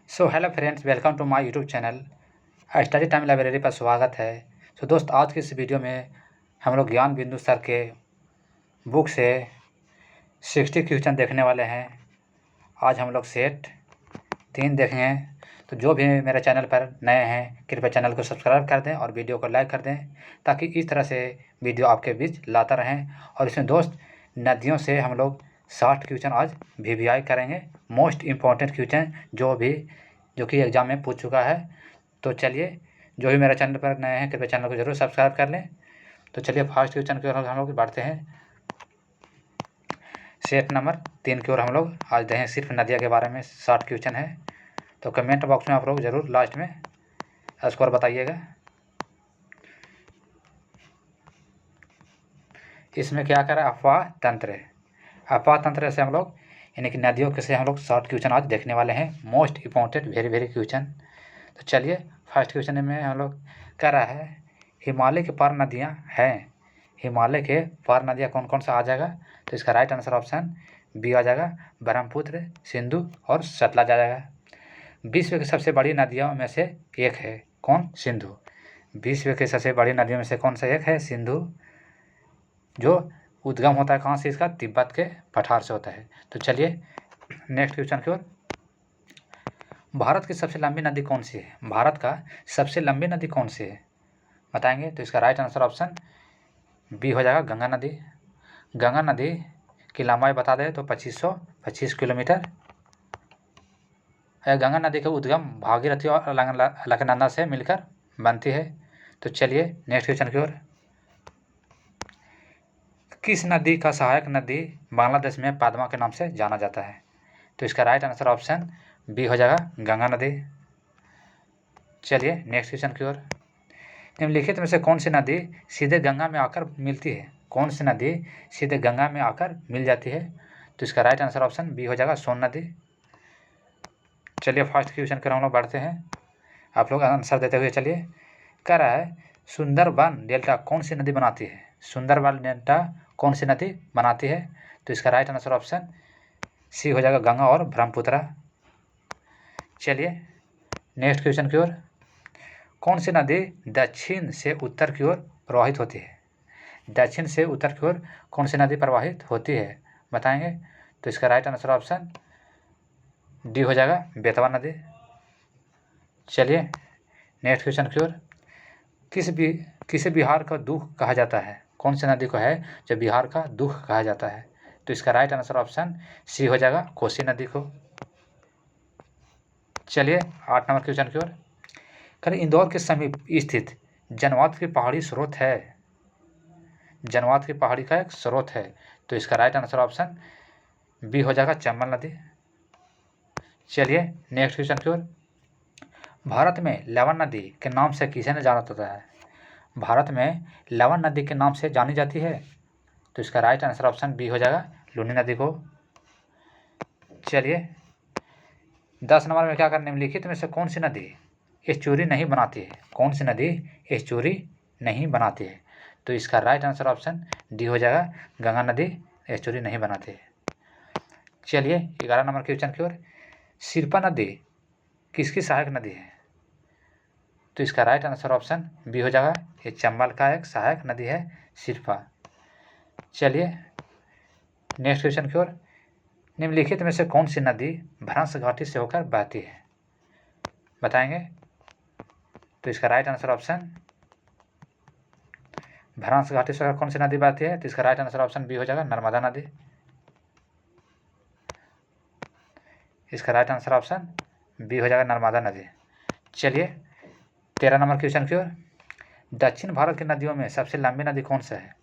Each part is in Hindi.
So hello friends, welcome to my YouTube channel study time library पर स्वागत है। सो दोस्त, आज की इस वीडियो में हम लोग ज्ञान बिंदु सर के बुक से 60 क्वेश्चन देखने वाले हैं। आज हम लोग सेट 3 देखेंगे। तो जो भी मेरे चैनल पर नए हैं, कृपया चैनल को सब्सक्राइब कर दें और वीडियो को लाइक कर दें, ताकि इस तरह से वीडियो आपके बीच लाता रहें। और इसमें दोस्त, नदियों से हम लोग 60 क्वेश्चन आज वीवीआई करेंगे, मोस्ट इम्पॉर्टेंट क्वेश्चन जो कि एग्ज़ाम में पूछ चुका है। तो चलिए, जो भी मेरे चैनल पर नए हैं, कृपया चैनल को ज़रूर सब्सक्राइब कर लें। तो चलिए फर्स्ट क्वेश्चन की ओर हम लोग बढ़ते हैं। सेट नंबर 3 की ओर हम लोग आज देखें। सिर्फ नदिया के बारे में 60 क्वेश्चन है। तो कमेंट बॉक्स में आप लोग ज़रूर लास्ट में स्कोर बताइएगा। इसमें क्या करें, अफवाह तंत्र। अफवाह तंत्र से हम लोग यानी कि नदियों के से हम लोग 60 क्वेश्चन आज देखने वाले हैं, मोस्ट इम्पॉर्टेंट वेरी क्वेश्चन। तो चलिए, फर्स्ट क्वेश्चन में हम लोग कह रहा है, हिमालय के पार नदियाँ हैं। हिमालय के पार नदियाँ कौन कौन सा आ जाएगा? तो इसका राइट आंसर ऑप्शन बी आ जाएगा, ब्रह्मपुत्र, सिंधु और सतलज आ जाएगा। विश्व की सबसे बड़ी नदियों में से एक है कौन? सिंधु। विश्व की सबसे बड़ी नदियों में से कौन सा एक है? सिंधु, जो उद्गम होता है कहाँ से? इसका तिब्बत के पठार से होता है। तो चलिए नेक्स्ट क्वेश्चन की ओर। भारत की सबसे लंबी नदी कौन सी है? भारत का सबसे लंबी नदी कौन सी है बताएंगे? तो इसका राइट आंसर ऑप्शन बी हो जाएगा, गंगा नदी। गंगा नदी की लंबाई बता दें तो 2525 किलोमीटर है। गंगा नदी का उद्गम भागीरथी और अलकनंदा से मिलकर बनती है। तो चलिए नेक्स्ट क्वेश्चन की ओर। किस नदी का सहायक नदी बांग्लादेश में पद्मा के नाम से जाना जाता है? तो इसका राइट आंसर ऑप्शन बी हो जाएगा, गंगा नदी। चलिए नेक्स्ट क्वेश्चन की ओर। निम्नलिखित में से कौन सी नदी सीधे गंगा में आकर मिलती है? कौन सी नदी सीधे गंगा में आकर मिल जाती है? तो इसका राइट आंसर ऑप्शन बी हो जाएगा, सोन नदी। चलिए फर्स्ट क्वेश्चन की ओर हम लोग बढ़ते हैं, आप लोग आंसर देते हुए चलिए। कह रहा है, सुंदरबन डेल्टा कौन सी नदी बनाती है? सुंदरबन डेल्टा कौन सी नदी बनाती है? तो इसका राइट आंसर ऑप्शन सी हो जाएगा, गंगा और ब्रह्मपुत्र। चलिए नेक्स्ट क्वेश्चन की ओर। कौन सी नदी दक्षिण से उत्तर की ओर प्रवाहित होती है? दक्षिण से उत्तर की ओर कौन सी नदी प्रवाहित होती है बताएंगे? तो इसका राइट आंसर ऑप्शन डी हो जाएगा, बेतवा नदी। चलिए नेक्स्ट क्वेश्चन की ओर। किसे बिहार का दुख कहा जाता है? कौन सी नदी को है जो बिहार का दुख कहा जाता है? तो इसका राइट आंसर ऑप्शन सी हो जाएगा, कोसी नदी को। चलिए 8 नंबर क्वेश्चन की ओर। कल इंदौर के समीप स्थित जनवात की पहाड़ी स्रोत है। जनवात की पहाड़ी का एक स्रोत है। तो इसका राइट आंसर ऑप्शन बी हो जाएगा, चंबल नदी। चलिए नेक्स्ट क्वेश्चन की ओर। भारत में लवन नदी के नाम से किसे न जाना जाता है? भारत में लवन नदी के नाम से जानी जाती है। तो इसका राइट आंसर ऑप्शन बी हो जाएगा, लूनी नदी को। चलिए 10 नंबर में क्या करना, निम्नलिखित में से कौन सी नदी एस्चुरी नहीं बनाती है? कौन सी नदी एस्चुरी नहीं बनाती है? तो इसका राइट आंसर ऑप्शन डी हो जाएगा, गंगा नदी एस्चुरी नहीं बनाती है। चलिए 11 नंबर क्वेश्चन की ओर। सिरपा नदी किसकी सहायक नदी है? तो इसका राइट आंसर ऑप्शन बी हो जाएगा, ये चंबल का एक सहायक नदी है, सिरपा। चलिए नेक्स्ट क्वेश्चन की ओर। निम्नलिखित में से कौन सी नदी भ्रंश घाटी से होकर बहती है बताएंगे? तो इसका राइट आंसर ऑप्शन, भ्रंश घाटी से कौन सी नदी बहती है? तो इसका राइट आंसर ऑप्शन बी हो जाएगा, नर्मदा नदी। इसका राइट आंसर ऑप्शन बी हो जाएगा, नर्मदा नदी। चलिए 13 नंबर क्वेश्चन की ओर। दक्षिण भारत की नदियों में सबसे लंबी नदी कौन सा है?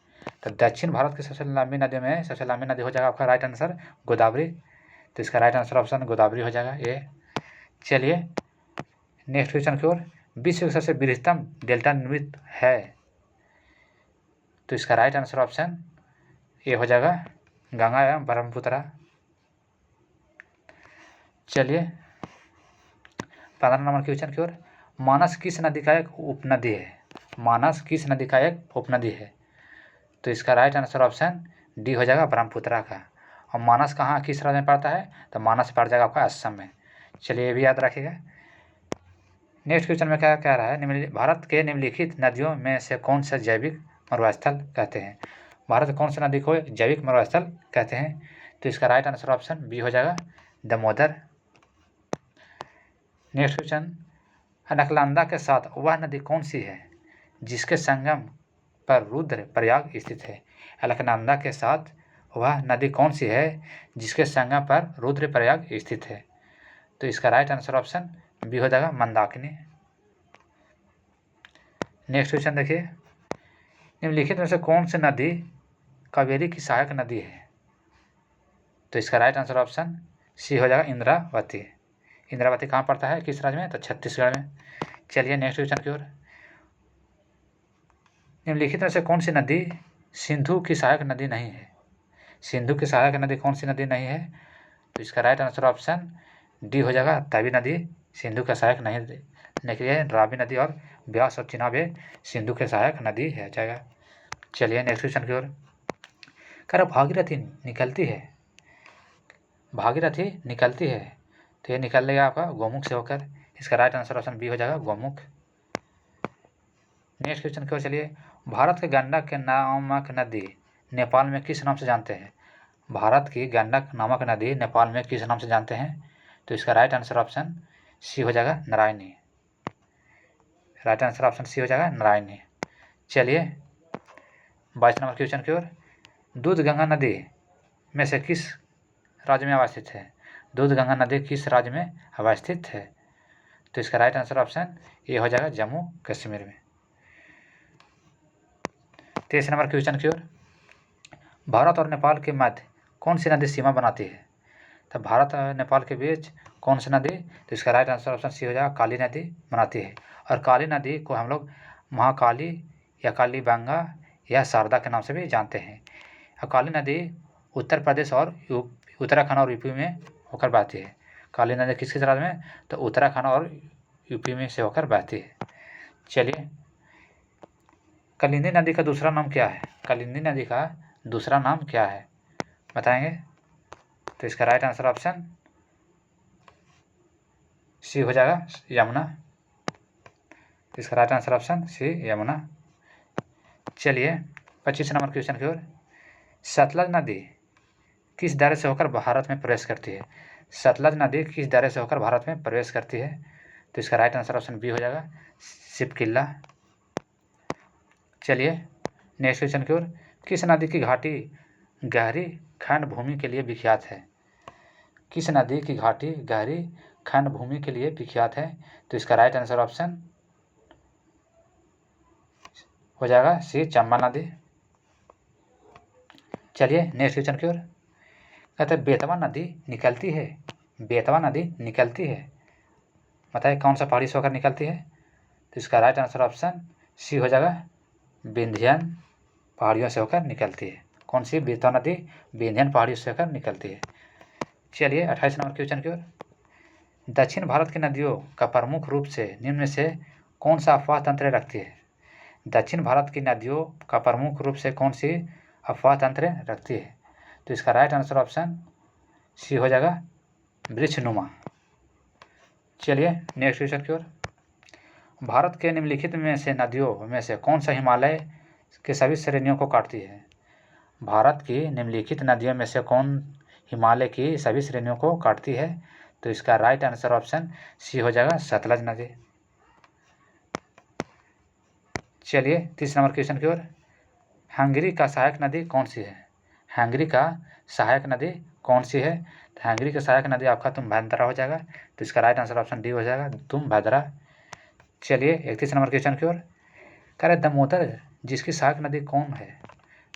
तो दक्षिण भारत की सबसे लंबी नदियों में सबसे लंबी नदी हो जाएगा आपका राइट आंसर, गोदावरी। तो इसका राइट आंसर ऑप्शन गोदावरी हो जाएगा ये। चलिए नेक्स्ट क्वेश्चन की ओर। विश्व की सबसे बृहत्तम डेल्टा निर्मित है? तो इसका राइट आंसर ऑप्शन ये हो जाएगा, गंगा एवं ब्रह्मपुत्र। चलिए 15 नंबर क्वेश्चन की ओर। मानस किस नदी का एक उपनदी है? मानस किस नदी का एक उपनदी है? तो इसका राइट आंसर ऑप्शन डी हो जाएगा, ब्रह्मपुत्र का। और मानस कहाँ किस राज्य में पड़ता है? तो मानस पड़ जाएगा आपका असम में। चलिए ये भी याद रखिएगा। नेक्स्ट क्वेश्चन में क्या कह रहा है, भारत के निम्नलिखित नदियों में से कौन सा जैविक मरुस्थल कहते हैं। भारत में कौन सी नदी को जैविक मरुस्थल कहते हैं। तो इसका राइट आंसर ऑप्शन बी हो जाएगा, दामोदर। नेक्स्ट क्वेश्चन, अलकनंदा के साथ वह नदी कौन सी है जिसके संगम पर रुद्रप्रयाग स्थित है। अलकनंदा के साथ वह नदी कौन सी है जिसके संगम पर रुद्रप्रयाग स्थित है। तो इसका राइट आंसर ऑप्शन बी हो जाएगा, मंदाकिनी। नेक्स्ट क्वेश्चन देखिए, निम्नलिखित में से कौन सी नदी कावेरी की सहायक नदी है। तो इसका राइट आंसर ऑप्शन सी हो जाएगा, इंद्रावती। इंद्रावती कहाँ पड़ता है, किस राज्य में, तो छत्तीसगढ़ में। चलिए नेक्स्ट क्वेश्चन की ओर, निम्नलिखित में से कौन सी नदी सिंधु की सहायक नदी नहीं है। सिंधु की सहायक नदी कौन सी नदी नहीं है। तो इसका राइट आंसर ऑप्शन डी हो जाएगा, तावी नदी सिंधु का सहायक नहीं है। रावी नदी और ब्यास और चिनाब सिंधु के सहायक नदी है जाएगा। चलिए नेक्स्ट क्वेश्चन की ओर, कर भागीरथी निकलती है, भागीरथी निकलती है तो ये निकल लेगा आपका गोमुख से होकर। इसका राइट आंसर ऑप्शन बी हो जाएगा, गोमुख। नेक्स्ट क्वेश्चन की ओर चलिए, भारत के गंडक के नामक नदी नेपाल में किस नाम से जानते हैं। भारत की गंडक नामक नदी नेपाल में किस नाम से जानते हैं। तो इसका राइट आंसर ऑप्शन सी हो जाएगा, Narayani. Right answer option C हो जाएगा, नारायणी। चलिए 22 नंबर क्वेश्चन की ओर, दूधगंगा नदी में से किस राज्य में अवस्थित है। दूधगंगा नदी किस राज्य में अवस्थित है। तो इसका राइट आंसर ऑप्शन ए हो जाएगा, जम्मू कश्मीर में। 23 नंबर क्वेश्चन की ओर, भारत और नेपाल के मध्य कौन सी नदी सीमा बनाती है। तो भारत और नेपाल के बीच कौन सी नदी, तो इसका राइट आंसर ऑप्शन सी हो जाएगा, काली नदी बनाती है। और काली नदी को हम लोग महाकाली या कालीगंगा या शारदा के नाम से भी जानते हैं। और काली नदी उत्तर प्रदेश और उत्तराखंड और यूपी में होकर बहती है। काली नदी किस राज्य में, तो उत्तराखंड और यूपी में से होकर बहती है। चलिए, कालिंदी नदी का दूसरा नाम क्या है। कालिंदी नदी का दूसरा नाम क्या है बताएंगे। तो इसका राइट आंसर ऑप्शन सी हो जाएगा, यमुना। इसका right answer option C, Yamuna. चलिए 25 नंबर क्वेश्चन की ओर, सतलज नदी किस दर्रे से होकर भारत में प्रवेश करती है। सतलज नदी किस दर्रे से होकर भारत में प्रवेश करती है। तो इसका राइट आंसर ऑप्शन बी हो जाएगा, शिपकिल्ला। चलिए नेक्स्ट क्वेश्चन की ओर, किस नदी की घाटी गहरी खंड भूमि के लिए विख्यात है। किस नदी की घाटी गहरी खंड भूमि के लिए विख्यात है। तो इसका राइट आंसर ऑप्शन हो जाएगा सी, चंबा नदी। चलिए नेक्स्ट क्वेश्चन की ओर, कहते हैं बेतवा नदी निकलती है, बेतवा नदी निकलती है, बताइए कौन सा पहाड़ी से होकर निकलती है। तो इसका राइट आंसर ऑप्शन सी हो जाएगा, विंध्यन पहाड़ियों से होकर निकलती है। कौन सी, बेतवा नदी विंध्यन पहाड़ियों से होकर निकलती है। चलिए 28 नंबर क्वेश्चन की ओर, दक्षिण भारत की नदियों का प्रमुख रूप से निम्न में से कौन सा अफवाह तंत्र रखती है। दक्षिण भारत की नदियों का प्रमुख रूप से कौन सी अफवाह तंत्र रखती है। तो इसका राइट आंसर ऑप्शन सी हो जाएगा, वृक्षनुमा। चलिए नेक्स्ट क्वेश्चन की ओर, भारत के निम्नलिखित में से नदियों में से कौन सा हिमालय के सभी श्रेणियों को काटती है। भारत की निम्नलिखित नदियों में से कौन हिमालय की सभी श्रेणियों को काटती है। तो इसका राइट आंसर ऑप्शन सी हो जाएगा, सतलज नदी। चलिए 30 नंबर क्वेश्चन की ओर, हंगरी का सहायक नदी कौन सी है। हंगरी का सहायक नदी कौन सी है। तो हंगरी का सहायक नदी आपका तुम्भाद्रा हो जाएगा। तो इसका राइट आंसर ऑप्शन डी हो जाएगा, तुम्भाद्रा। चलिए 31 नंबर क्वेश्चन की ओर, कह रहे दामोदर जिसकी सहायक नदी कौन है।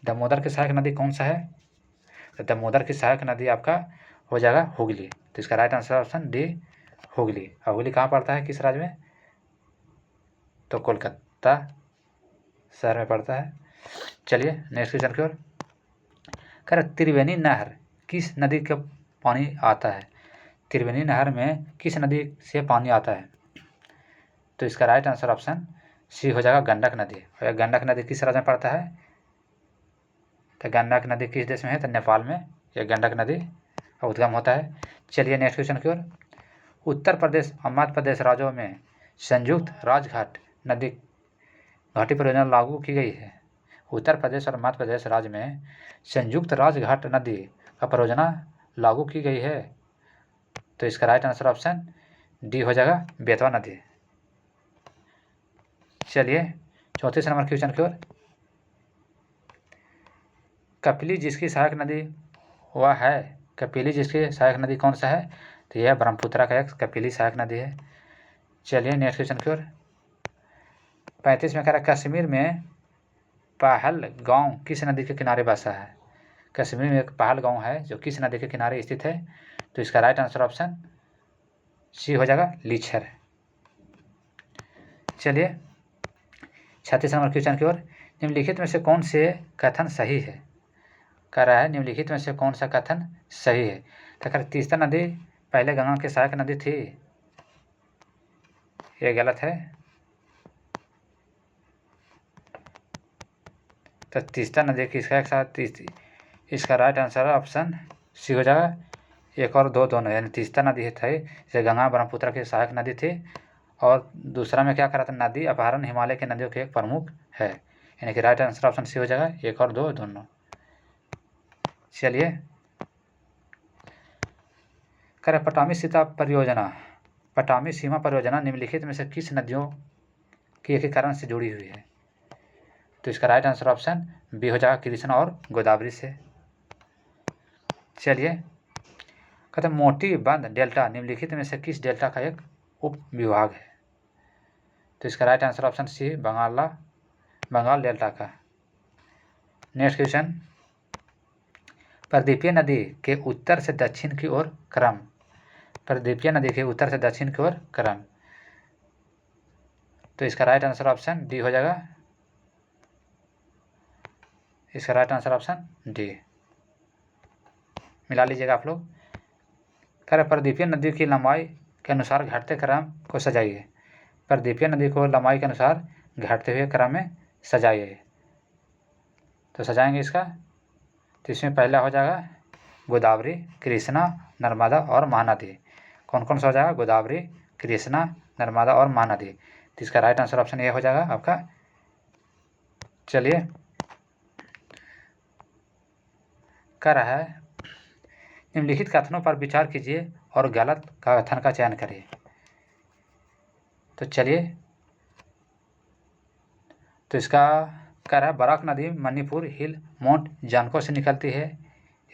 दामोदर की सहायक नदी कौन सा है। तो दामोदर की सहायक नदी आपका हो जाएगा हुगली। तो इसका right answer option D, Hooghly. और हुगली कहाँ पड़ता है, किस राज्य में, तो कोलकाता शहर में पड़ता है। चलिए नेक्स्ट क्वेश्चन की ओर, कह रहे त्रिवेणी नहर किस नदी का पानी आता है। त्रिवेणी नहर में किस नदी से पानी आता है। तो इसका राइट आंसर ऑप्शन सी हो जाएगा, गंडक नदी। और गंडक नदी किस राज्य में पड़ता है। तो गंडक नदी किस देश में है, तो नेपाल में यह गंडक नदी का उद्गम होता है। चलिए नेक्स्ट क्वेश्चन की ओर, उत्तर प्रदेश और मध्य प्रदेश राज्यों में संयुक्त राजघाट नदी घाटी परियोजना लागू की गई है। उत्तर प्रदेश और मध्य प्रदेश राज्य में संयुक्त राजघाट नदी का परियोजना लागू की गई है। तो इसका राइट आंसर ऑप्शन डी हो जाएगा, बेतवा नदी। चलिए 34 नंबर क्वेश्चन की ओर। कपिली जिसकी सहायक नदी वह है, कपिली जिसकी सहायक नदी कौन सा है? तो यह ब्रह्मपुत्रा का एक कपिली सहायक नदी है। चलिए नेक्स्ट क्वेश्चन की ओर। 35 में कह रहा है कश्मीर में पहल गांव किस नदी के किनारे बसा है? कश्मीर में एक पहल गांव है जो किस नदी के किनारे स्थित है? तो इसका राइट आंसर ऑप्शन सी हो जाएगा, लीछर। चलिए 36 नंबर क्वेश्चन की ओर। निम्नलिखित में से कौन से कथन सही है? कह रहा है निम्नलिखित में से कौन सा कथन सही है? तो कह तीस्ता नदी पहले गंगा की सहायक नदी थी, ये गलत है। तो तीस्ता नदी किसका साथ? इसका राइट आंसर ऑप्शन सी हो जाएगा, 1 और 2 दोनों। यानी तीस्ता नदी थी जैसे गंगा ब्रह्मपुत्र की सहायक नदी थी, और दूसरा में क्या करा था? नदी अपहरण हिमालय की नदियों के एक प्रमुख है। यानी कि राइट आंसर ऑप्शन सी हो जाएगा, 1 और 2 दोनों। चलिए करें पटामी सीमा परियोजना निम्नलिखित में से किस नदियों के एकीकरण से जुड़ी हुई है? तो इसका राइट आंसर ऑप्शन बी हो जाएगा, कृष्णा और गोदावरी से। चलिए कहते हैं मोटी बंद डेल्टा निम्नलिखित में से किस डेल्टा का एक उप विभाग है? तो इसका right answer option C, Bengal delta का। नेक्स्ट क्वेश्चन, प्रदीपीय नदी के उत्तर से दक्षिण की ओर क्रम। प्रदीपीय नदी के उत्तर से दक्षिण की ओर क्रम। तो इसका राइट आंसर ऑप्शन डी हो जाएगा, इसका राइट आंसर ऑप्शन डी। मिला लीजिएगा आप लोग। करें प्रदीपीय नदी की लंबाई के अनुसार घटते क्रम को सजाइए। प्रदीपीय नदी को लंबाई के अनुसार घटते हुए क्रम में सजाइए। तो सजाएंगे इसका, तो इसमें पहला हो जाएगा गोदावरी, कृष्णा, नर्मदा और महानदी। कौन कौन सा हो जाएगा? गोदावरी, कृष्णा, नर्मदा और महानदी। तो इसका राइट आंसर ऑप्शन ये हो जाएगा आपका। चलिए कह रहा है निम्नलिखित कथनों पर विचार कीजिए और गलत कथन का चयन करिए। तो चलिए, तो इसका कह रहा है बराक नदी मणिपुर हिल माउंट जानको से निकलती है,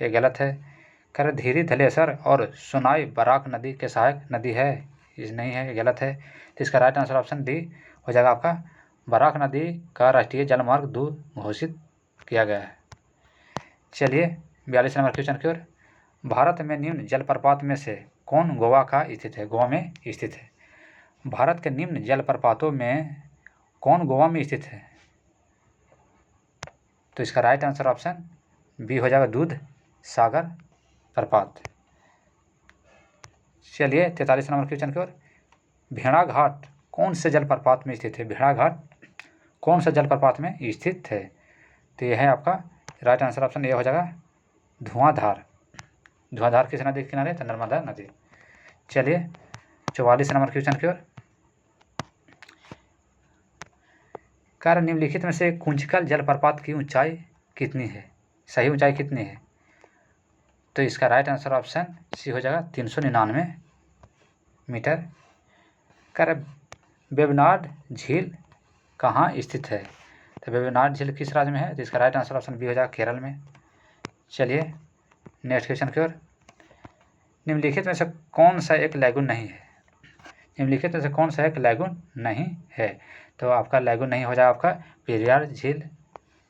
ये गलत है। कह रहे धीरी धलेसर और सुनाई बराक नदी के सहायक नदी है, ये नहीं है, ये गलत है। तो इसका राइट आंसर ऑप्शन डी हो जाएगा आपका, बराक नदी का राष्ट्रीय जलमार्ग 2 घोषित किया गया है। चलिए 42 नंबर क्वेश्चन की ओर। भारत में निम्न जलप्रपात में से कौन गोवा का स्थित है? गोवा में स्थित है। भारत के निम्न जलप्रपातों में कौन गोवा में स्थित है? तो इसका राइट आंसर ऑप्शन बी हो जाएगा, दूध सागर प्रपात। चलिए 43 नंबर क्वेश्चन की ओर। भेड़ाघाट कौन से जलप्रपात में स्थित है? भेड़ाघाट कौन सा जलप्रपात में स्थित है? तो यह है आपका राइट आंसर ऑप्शन ए हो जाएगा, धुआंधार। धुआंधार किस नदी के किनारे? तो नर्मदा नदी। चलिए 44 नंबर क्वेश्चन की ओर। कार्य निम्नलिखित में से कुंजकल जलप्रपात की ऊंचाई कितनी है? सही ऊंचाई कितनी है? तो इसका राइट आंसर ऑप्शन सी हो जाएगा, 399 मीटर। कार्य वेबनाड झील कहाँ स्थित है? तो वेबनाड झील किस राज्य में है? तो इसका राइट आंसर ऑप्शन बी हो जाएगा, केरल में। चलिए नेक्स्ट क्वेश्चन की ओर। निम्नलिखित में से कौन सा एक लैगून नहीं है? निम्नलिखित में से कौन सा एक लैगून नहीं है? तो आपका लैगून नहीं हो जाएगा आपका पेरियार झील,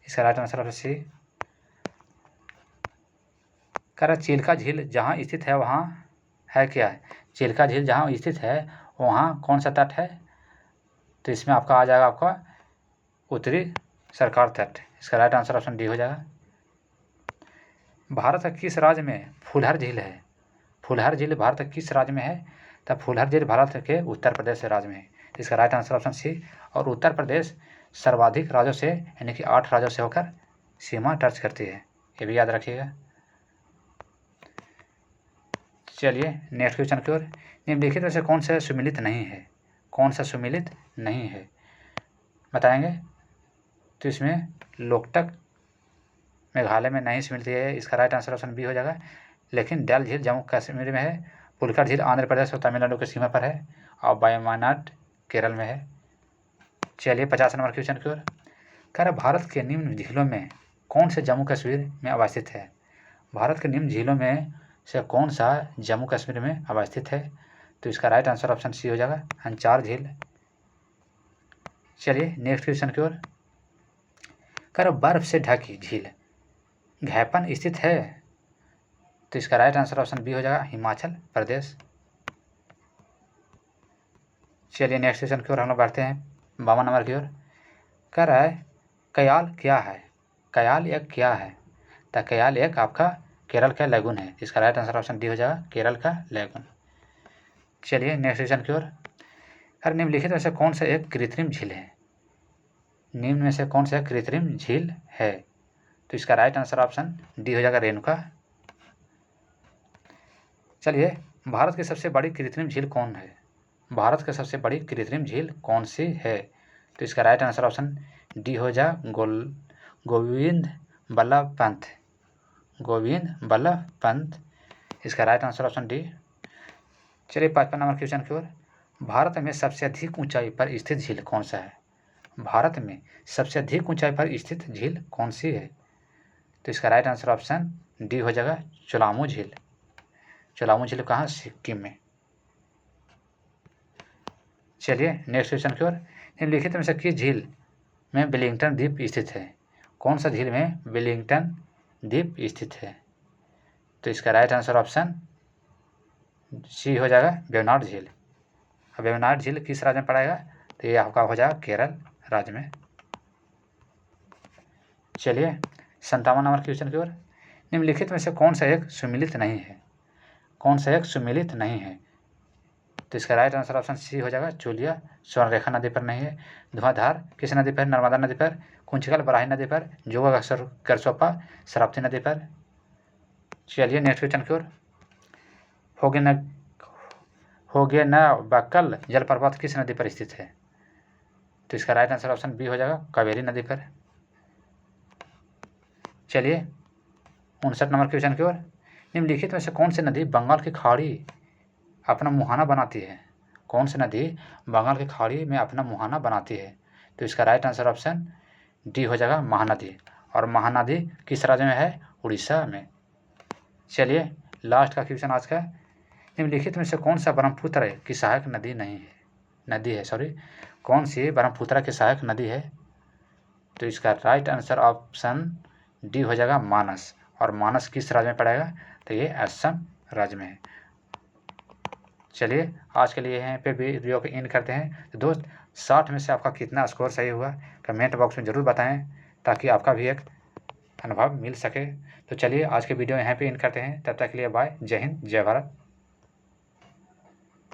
इसका राइट आंसर ऑप्शन सी। कह चिल्का झील जहाँ स्थित है वहाँ है क्या है? चिल्का झील जहाँ स्थित है वहाँ कौन सा तट है? तो इसमें आपका आ जाएगा आपका उत्तरी सरकार तट, इसका राइट आंसर ऑप्शन डी हो जाएगा। भारत का किस राज्य में फुलहर झील है? फुलहर झील भारत के किस राज्य में है? तो फुलहर झील भारत के उत्तर प्रदेश राज्य में है, इसका राइट आंसर ऑप्शन सी। और उत्तर प्रदेश सर्वाधिक राज्यों से यानी कि 8 राज्यों से होकर सीमा टच करती है, ये भी याद रखिएगा। चलिए नेक्स्ट क्वेश्चन की ओर। निम्नलिखित में से कौन सा सुमिलित नहीं है? कौन सा सुमिलित नहीं है बताएंगे। तो इसमें लोकटक मेघालय में नहीं सुमिलित है, इसका राइट आंसर ऑप्शन बी हो जाएगा। लेकिन डल झील जम्मू कश्मीर में है, पुलकर झील आंध्र प्रदेश और तमिलनाडु की सीमा पर है, और वायनाड केरल में है। चलिए 50 नंबर क्वेश्चन की ओर। कह रहा भारत के निम्न झीलों में कौन से जम्मू कश्मीर में अवस्थित है? भारत के निम्न झीलों में से कौन सा जम्मू कश्मीर में अवस्थित है? तो इसका राइट आंसर ऑप्शन सी हो जाएगा, अंचार झील। चलिए नेक्स्ट क्वेश्चन की ओर। कर बर्फ से ढकी झील घैपन स्थित है? तो इसका राइट आंसर ऑप्शन बी हो जाएगा, हिमाचल प्रदेश। चलिए नेक्स्ट क्वेश्चन की ओर हम लोग बढ़ते हैं 52 नंबर की ओर। कह रहा है कयाल क्या है? कयाल एक क्या है? तो कयाल एक आपका केरल का लैगून है, इसका राइट आंसर ऑप्शन डी हो जाएगा, केरल का लैगून। चलिए नेक्स्ट क्वेश्चन की ओर। अरे निम्नलिखित में से कौन सा एक कृत्रिम झील है? निम्न में से कौन सा कृत्रिम झील है? तो इसका राइट आंसर ऑप्शन डी हो जाएगा, रेणुका। चलिए भारत की सबसे बड़ी कृत्रिम झील कौन है? भारत की सबसे बड़ी कृत्रिम झील कौन सी है? तो इसका राइट आंसर ऑप्शन डी हो जाए, गोविंद बल्लभ पंत। गोविंद बल्लभ पंत, इसका राइट आंसर ऑप्शन डी। चलिए 55 नंबर क्वेश्चन की ओर। भारत में सबसे अधिक ऊंचाई पर स्थित झील कौन सा है? भारत में सबसे अधिक ऊंचाई पर स्थित झील कौन सी है? तो इसका राइट आंसर ऑप्शन डी हो जाएगा, चुलामू झील। चुलामू झील कहाँ? सिक्किम में। चलिए नेक्स्ट क्वेश्चन की ओर। निम्नलिखित में से किस झील में वेलिंगटन द्वीप स्थित है? कौन सा झील में वेलिंगटन द्वीप स्थित है? तो इसका राइट आंसर ऑप्शन सी हो जाएगा, वेवनाड झील। अब वेवनाड झील किस राज्य में पड़ेगा? तो ये आपका हो जाएगा केरल राज्य में। चलिए 57 नंबर क्वेश्चन की ओर। निम्नलिखित में से कौन सा एक सुमिलित नहीं है? कौन सा एक सुमिलित नहीं है? तो इसका राइट आंसर ऑप्शन सी हो जाएगा, चूलिया स्वर्णरेखा नदी पर नहीं है। धुआंधार किस नदी पर? नर्मदा नदी पर। कुंचिकल बराही नदी पर। जोगा करसोपा शरावती नदी पर। चलिए नेक्स्ट क्वेश्चन की ओर। होगेनबक्कल जलप्रपात किस नदी पर स्थित है? तो इसका राइट आंसर ऑप्शन बी हो जाएगा, कावेरी नदी पर। चलिए 59 नंबर क्वेश्चन की ओर। निम्नलिखित में से कौन सी नदी बंगाल की खाड़ी अपना मुहाना बनाती है? कौन सी नदी बंगाल की खाड़ी में अपना मुहाना बनाती है? तो इसका राइट आंसर ऑप्शन डी हो जाएगा, महानदी। और महानदी किस राज्य में है? उड़ीसा में। चलिए लास्ट का क्वेश्चन आज का। निम्नलिखित में से कौन सा ब्रह्मपुत्र की सहायक नदी है कौन सी ब्रह्मपुत्र की सहायक नदी है? तो इसका राइट आंसर ऑप्शन डी हो जाएगा, मानस। और मानस किस राज्य में पड़ेगा? तो ये असम राज्य में है। चलिए आज के लिए यहाँ पे वीडियो को एंड करते हैं। तो दोस्त 60 में से आपका कितना स्कोर सही हुआ कमेंट बॉक्स में ज़रूर बताएं, ताकि आपका भी एक अनुभव मिल सके। तो चलिए आज के वीडियो यहाँ पे एंड करते हैं। तब तक के लिए बाय। जय हिंद, जय भारत।